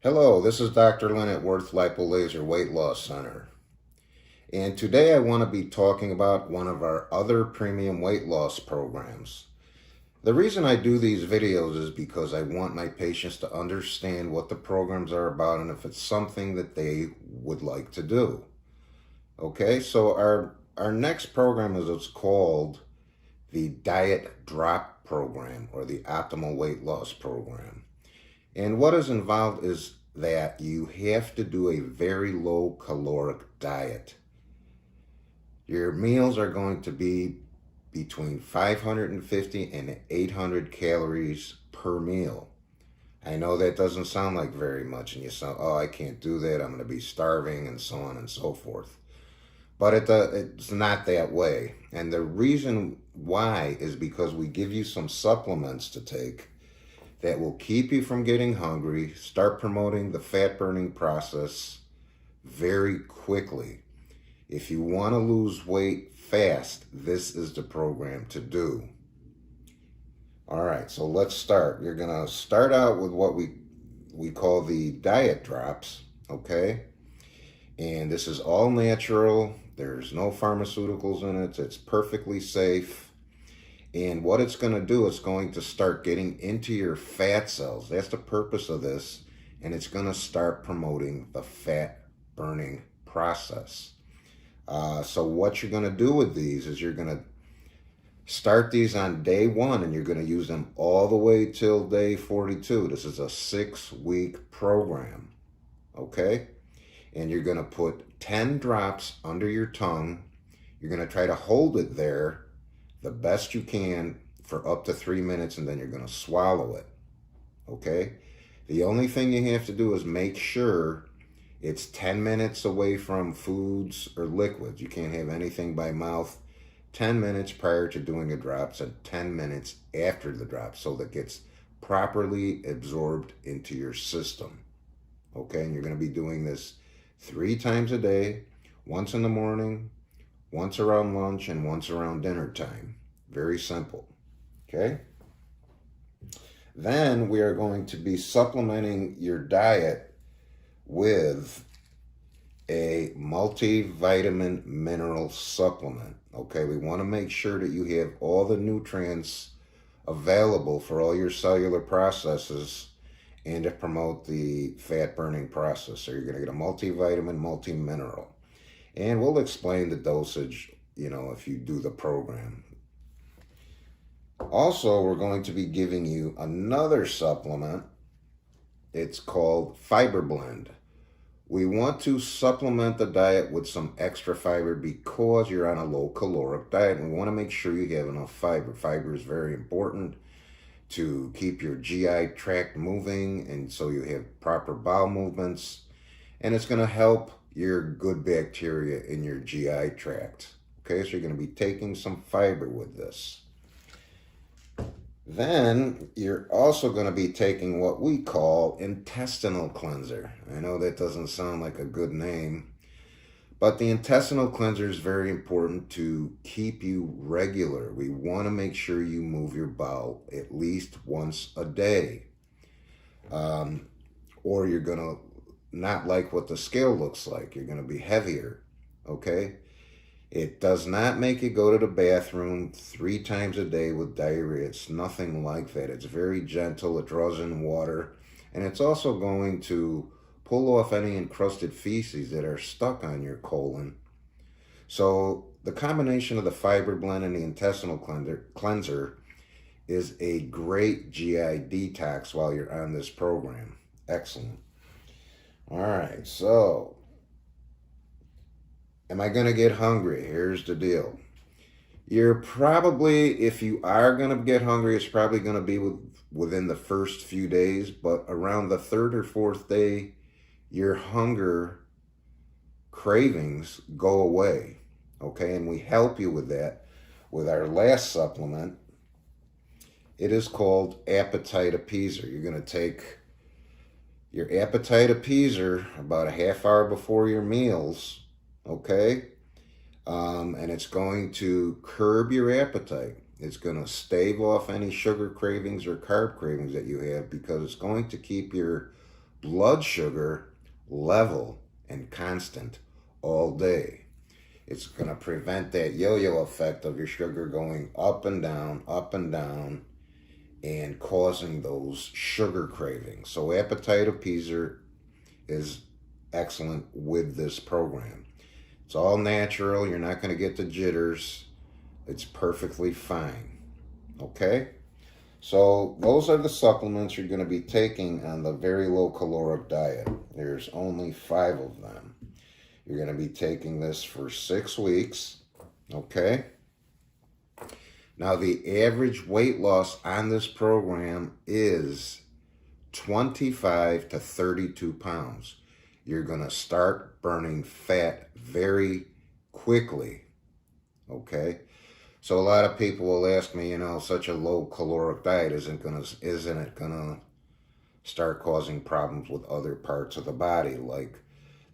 Hello, this is Dr. Lynn at Worth Lipolaser Weight Loss Center. And today I want to be talking about one of our other premium weight loss programs. The reason I do these videos is because I want my patients to understand what the programs are about and if it's something that they would like to do. Okay, so our next program is it's called the Diet Drop Program or the Optimal Weight Loss Program. And what is involved is that you have to do a very low caloric diet. Your meals are going to be between 550 and 800 calories per meal. I know that doesn't sound like very much, and you say, oh, I can't do that, I'm going to be starving, and so on and so forth. But it's not that way. And the reason why is because we give you some supplements to take that will keep you from getting hungry, start promoting the fat burning process very quickly. If you want to lose weight fast, this is the program to do. All right, so let's start. You're going to start out with what we call the diet drops, okay? And this is all natural. There's no pharmaceuticals in it. It's perfectly safe. And what it's going to do, it's going to start getting into your fat cells. That's the purpose of this. And it's going to start promoting the fat burning process. So what you're going to do with these is you're going to start these on day 1 and you're going to use them all the way till day 42. This is a 6-week program. Okay? And you're going to put 10 drops under your tongue. You're going to try to hold it there the best you can for up to 3 minutes, and then you're going to swallow it. Okay? The only thing you have to do is make sure it's 10 minutes away from foods or liquids. You can't have anything by mouth 10 minutes prior to doing the drops and 10 minutes after the drops so that it gets properly absorbed into your system. Okay? And you're going to be doing this 3 times a day, once in the morning, once around lunch, and once around dinner time. Very simple. Okay? Then we are going to be supplementing your diet with a multivitamin mineral supplement. Okay, we want to make sure that you have all the nutrients available for all your cellular processes and to promote the fat burning process. So you're going to get a multivitamin, multi-mineral. And we'll explain the dosage, if you do the program. Also, we're going to be giving you another supplement. It's called Fiber Blend. We want to supplement the diet with some extra fiber because you're on a low caloric diet, and we want to make sure you have enough fiber. Fiber is very important to keep your GI tract moving, and so you have proper bowel movements, and it's going to help your good bacteria in your GI tract. Okay, so you're going to be taking some fiber with this. Then you're also going to be taking what we call intestinal cleanser. I know that doesn't sound like a good name, but the intestinal cleanser is very important to keep you regular. We want to make sure you move your bowel at least once a day. Or you're going to not like what the scale looks like. You're going to be heavier, okay? It does not make you go to the bathroom 3 times a day with diarrhea. It's nothing like that. It's very gentle. It draws in water. And it's also going to pull off any encrusted feces that are stuck on your colon. So the combination of the fiber blend and the intestinal cleanser is a great GI detox while you're on this program. Excellent. All right, so am I going to get hungry? Here's the deal. You're probably, if you are going to get hungry, it's probably going to be within the first few days, but around the 3rd or 4th day, your hunger cravings go away, okay? And we help you with that with our last supplement. It is called Appetite Appeaser. You're going to take your Appetite Appeaser about a half hour before your meals, okay? And it's going to curb your appetite. It's going to stave off any sugar cravings or carb cravings that you have because it's going to keep your blood sugar level and constant all day. It's going to prevent that yo-yo effect of your sugar going up and down, and causing those sugar cravings. So appetite appeaser is excellent with this program. It's all natural. You're not going to get the jitters. It's perfectly fine. Okay? So those are the supplements you're going to be taking on the very low caloric diet. There's only 5 of them. You're going to be taking this for 6 weeks. Okay? Now the average weight loss on this program is 25 to 32 pounds. You're going to start burning fat very quickly. Okay? So a lot of people will ask me, such a low caloric diet isn't it gonna start causing problems with other parts of the body? Like,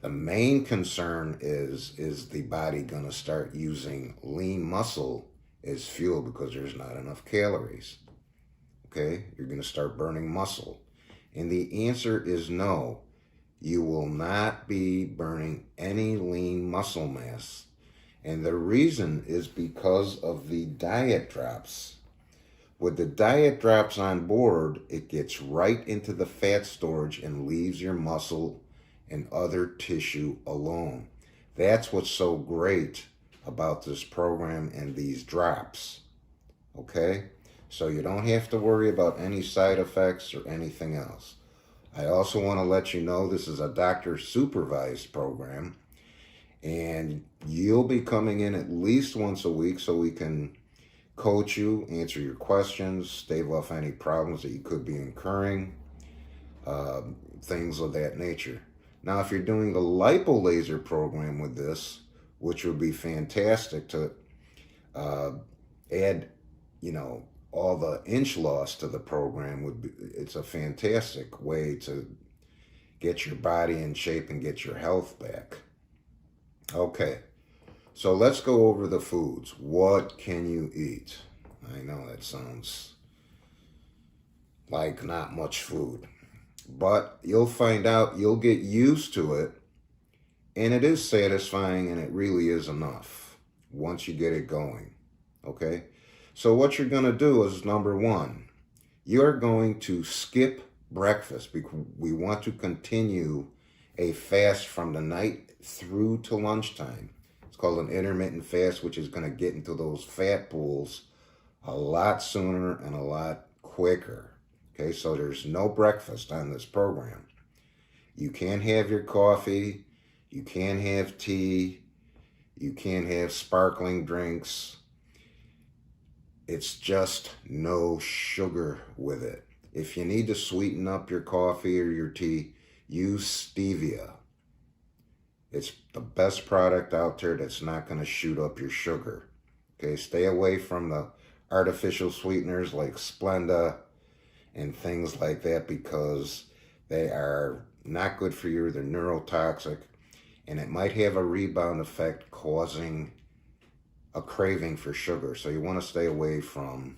the main concern is the body gonna start using lean muscle as fuel because there's not enough calories. Okay? You're gonna start burning muscle. And the answer is no. You will not be burning any lean muscle mass. And the reason is because of the diet drops. With the diet drops on board, it gets right into the fat storage and leaves your muscle and other tissue alone. That's what's so great about this program and these drops. Okay? So you don't have to worry about any side effects or anything else. I also want to let you know this is a doctor-supervised program. And you'll be coming in at least once a week so we can coach you, answer your questions, stave off any problems that you could be incurring, things of that nature. Now, if you're doing the lipo laser program with this, which would be fantastic to add, all the inch loss to the program, it's a fantastic way to get your body in shape and get your health back. Okay, so let's go over the foods. What can you eat? I know that sounds like not much food, but you'll find out, you'll get used to it, and it is satisfying, and it really is enough once you get it going. Okay, so what you're going to do is, number 1, you're going to skip breakfast because we want to continue a fast from the night through to lunchtime. It's called an intermittent fast, which is going to get into those fat pools a lot sooner and a lot quicker. Okay, so there's no breakfast on this program. You can't have your coffee, you can't have tea, you can't have sparkling drinks. It's just no sugar with it. If you need to sweeten up your coffee or your tea, use stevia. It's the best product out there that's not going to shoot up your sugar. Okay, stay away from the artificial sweeteners like Splenda and things like that because they are not good for you. They're neurotoxic, and it might have a rebound effect causing a craving for sugar. So you want to stay away from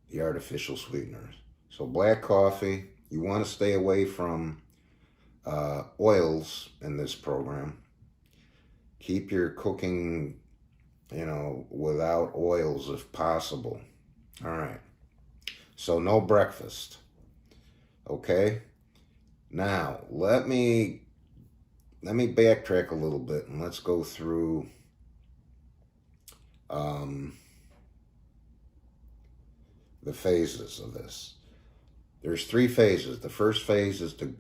the artificial sweeteners. So black coffee, you want to stay away from oils in this program. Keep your cooking, without oils if possible. All right. So no breakfast. Okay. Now let me backtrack a little bit and let's go through the phases of this. There's 3 phases. The first phase is the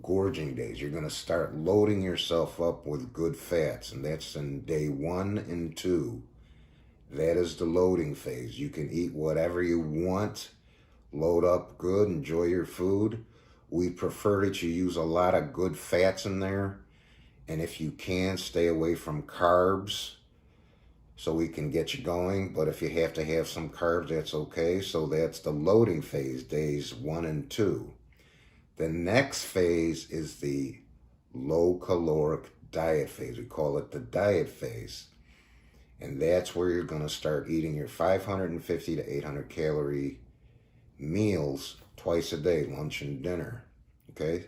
gorging days. You're going to start loading yourself up with good fats, and that's in day 1 and 2. That is the loading phase. You can eat whatever you want, load up good, enjoy your food. We prefer that you use a lot of good fats in there, and if you can, stay away from carbs so we can get you going. But if you have to have some carbs, that's okay. So that's the loading phase, days 1 and 2. The next phase is the low caloric diet phase. We call it the diet phase. And that's where you're going to start eating your 550 to 800 calorie meals twice a day, lunch and dinner. Okay?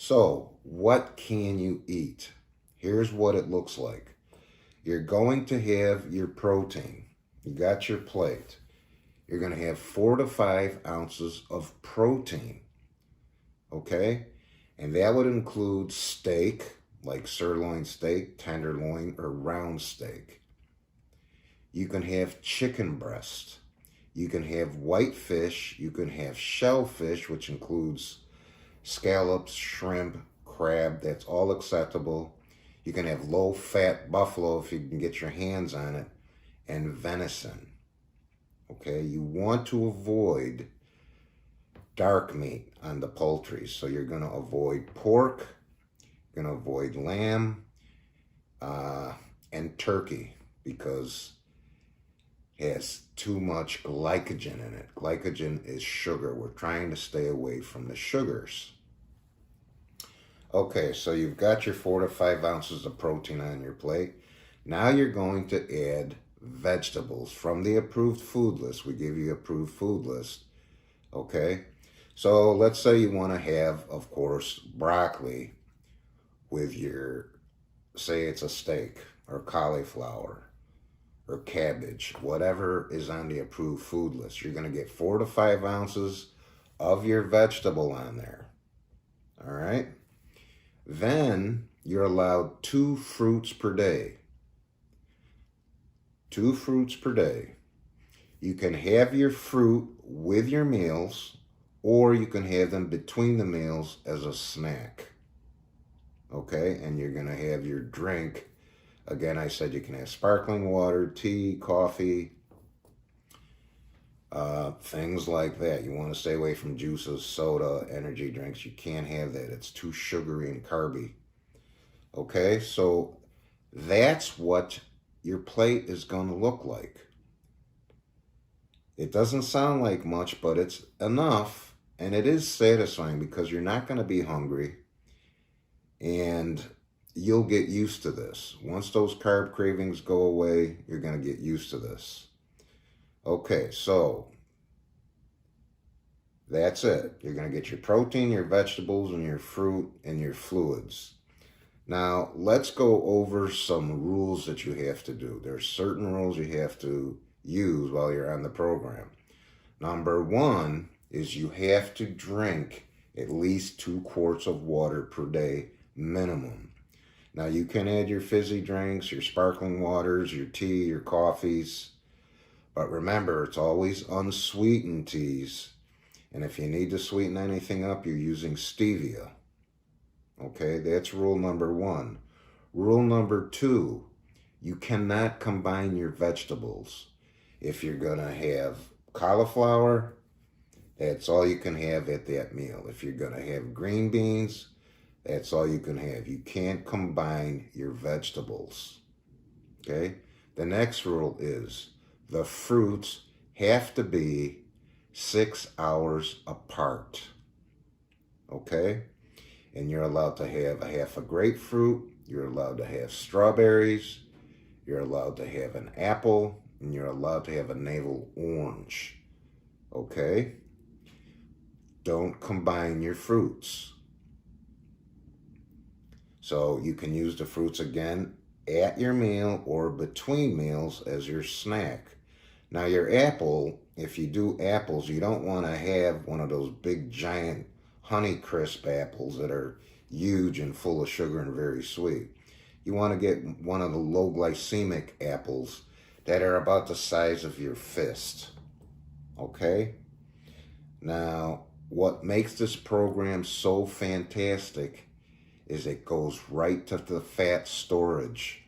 So, what can you eat? Here's what it looks like. You're going to have your protein. You got your plate. You're going to have 4 to 5 ounces of protein. Okay? And that would include steak, like sirloin steak, tenderloin, or round steak. You can have chicken breast. You can have white fish. You can have shellfish, which includes scallops, shrimp, crab. That's all acceptable. You can have low-fat buffalo if you can get your hands on it, and venison. Okay, you want to avoid dark meat on the poultry. So you're going to avoid pork, you're going to avoid lamb, and turkey because it has too much glycogen in it. Glycogen is sugar. We're trying to stay away from the sugars. Okay, so you've got your 4 to 5 ounces of protein on your plate. Now you're going to add vegetables from the approved food list. We give you approved food list. Okay, so let's say you want to have, of course, broccoli with your, say it's a steak or cauliflower or cabbage, whatever is on the approved food list. You're going to get 4 to 5 ounces of your vegetable on there. All right. Then you're allowed 2 fruits per day. 2 fruits per day. You can have your fruit with your meals, or you can have them between the meals as a snack. Okay, and you're going to have your drink. Again, I said you can have sparkling water, tea, coffee, things like that. You want to stay away from juices, soda, energy drinks. You can't have that. It's too sugary and carby. Okay, so that's what your plate is going to look like. It doesn't sound like much, but it's enough, and it is satisfying because you're not going to be hungry, and you'll get used to this. Once those carb cravings go away, you're going to get used to this. Okay, so that's it. You're going to get your protein, your vegetables, and your fruit, and your fluids. Now, let's go over some rules that you have to do. There's certain rules you have to use while you're on the program. Number 1 is you have to drink at least 2 quarts of water per day minimum. Now, you can add your fizzy drinks, your sparkling waters, your tea, your coffees. But remember, it's always unsweetened teas. And if you need to sweeten anything up, you're using stevia. Okay, that's rule number 1. Rule number 2, you cannot combine your vegetables. If you're going to have cauliflower, that's all you can have at that meal. If you're going to have green beans, that's all you can have. You can't combine your vegetables. Okay? The next rule is the fruits have to be 6 hours apart. Okay? And you're allowed to have a half a grapefruit. You're allowed to have strawberries. You're allowed to have an apple. And you're allowed to have a navel orange. Okay? Don't combine your fruits. So you can use the fruits again at your meal or between meals as your snack. Now your apple, if you do apples, you don't want to have one of those big giant Honeycrisp apples that are huge and full of sugar and very sweet. You want to get one of the low glycemic apples that are about the size of your fist. Okay? Now, what makes this program so fantastic is it goes right to the fat storage,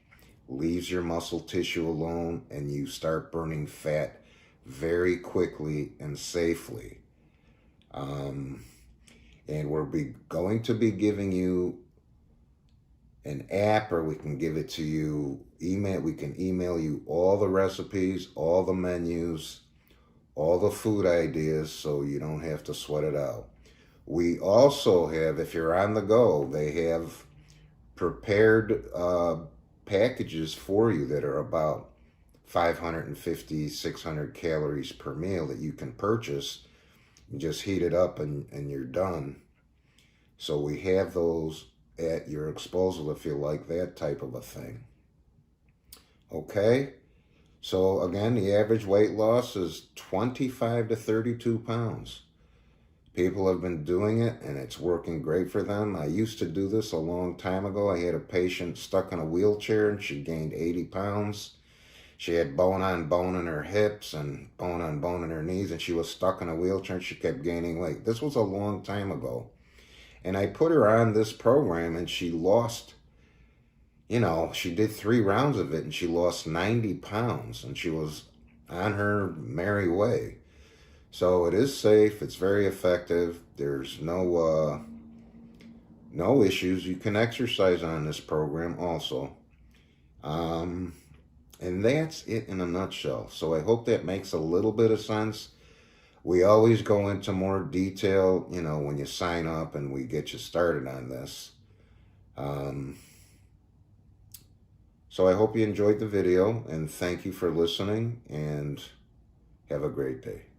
leaves your muscle tissue alone, and you start burning fat very quickly and safely. And we're going to be giving you an app, or we can give it to you email. We can email you all the recipes, all the menus, all the food ideas, so you don't have to sweat it out. We also have, if you're on the go, they have prepared packages for you that are about 550, 600 calories per meal that you can purchase. You just heat it up and you're done. So we have those at your disposal if you like that type of a thing. Okay? So again, the average weight loss is 25 to 32 pounds. People have been doing it and it's working great for them. I used to do this a long time ago. I had a patient stuck in a wheelchair and she gained 80 pounds. She had bone on bone in her hips and bone on bone in her knees, and she was stuck in a wheelchair and she kept gaining weight. This was a long time ago. And I put her on this program and she lost, she did 3 rounds of it and she lost 90 pounds and she was on her merry way. So it is safe. It's very effective. There's no issues. You can exercise on this program also. And that's it in a nutshell. So I hope that makes a little bit of sense. We always go into more detail, when you sign up and we get you started on this. So I hope you enjoyed the video, and thank you for listening, and have a great day.